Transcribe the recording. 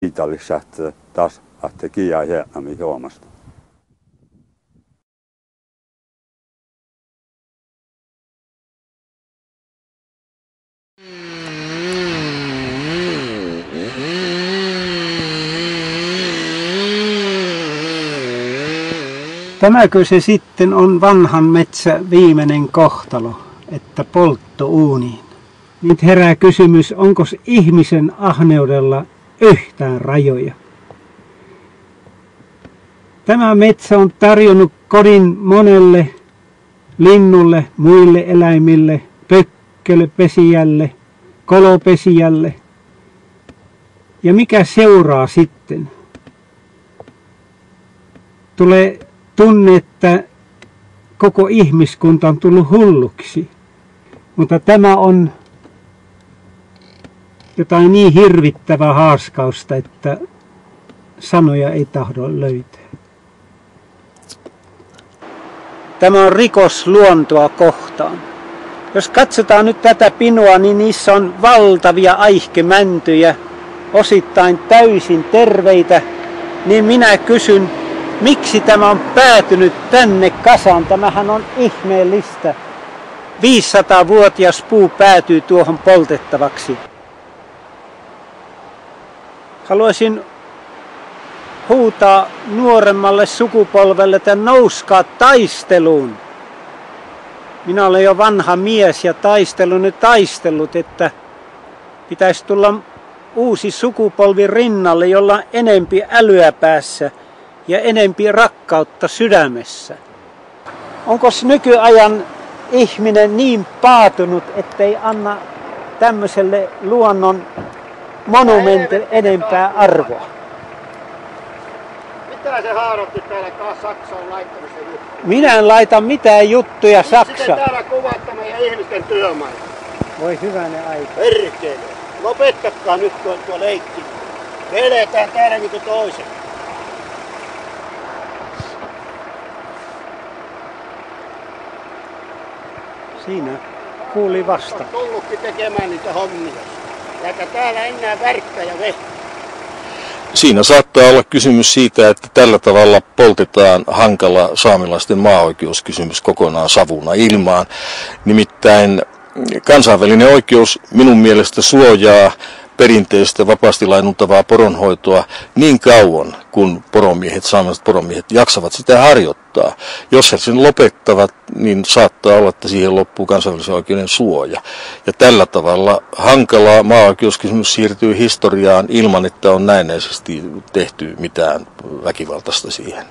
Kiitos, että taas att kia hjälpmämi huomasta. Tämäkö se sitten on vanhan metsä viimeinen kohtalo, että poltto uuniin? Nyt herää kysymys, onko ihmisen ahneudella yhtään rajoja? Tämä metsä on tarjonnut kodin monelle linnulle, muille eläimille, pökkelöpesijälle, kolopesijälle. Ja mikä seuraa sitten? Tulee tunne, että koko ihmiskunta on tullut hulluksi. Mutta tämä on jotain niin hirvittävää haaskausta, että sanoja ei tahdo löytää. Tämä on rikos luontoa kohtaan. Jos katsotaan nyt tätä pinoa, niin niissä on valtavia aihkemäntyjä, osittain täysin terveitä. Niin minä kysyn, miksi tämä on päätynyt tänne kasaan? Tämähän on ihmeellistä. 500-vuotias puu päätyy tuohon poltettavaksi. Haluaisin huutaa nuoremmalle sukupolvelle, että nouskaa taisteluun. Minä olen jo vanha mies ja taistellut, että pitäisi tulla uusi sukupolvi rinnalle, jolla on enempi älyä päässä ja enempi rakkautta sydämessä. Onko nykyajan ihminen niin paatunut, ettei anna tämmöiselle luonnon monumentille enempää arvoa? Mitä se haarotti täällä taas Saksaan laittanut sen juttu? Minä en laita mitään juttuja Saksaan. Miksi täällä kuvatta meidän ihmisten työmaita? Voi hyvänen aika. Perkele. Lopettakaa nyt tuo leikki. Me eletään täällä niinku toiset. Siinä kuuli vasta. On tullutkin tekemään niitä hommia. Eikä täällä enää värkkä ja vehkä. Siinä saattaa olla kysymys siitä, että tällä tavalla poltetaan hankala saamelaisten maaoikeuskysymys kokonaan savuna ilmaan. Nimittäin kansainvälinen oikeus minun mielestä suojaa perinteistä vapaasti lainuntavaa poronhoitoa niin kauan, kun saamelaiset poromiehet jaksavat sitä harjoittaa. Jos he sen lopettavat, niin saattaa olla, että siihen loppuu kansainvälisen oikeuden suoja. Ja tällä tavalla hankala maaoikeuskysymys siirtyy historiaan ilman, että on näennäisesti tehty mitään väkivaltaista siihen.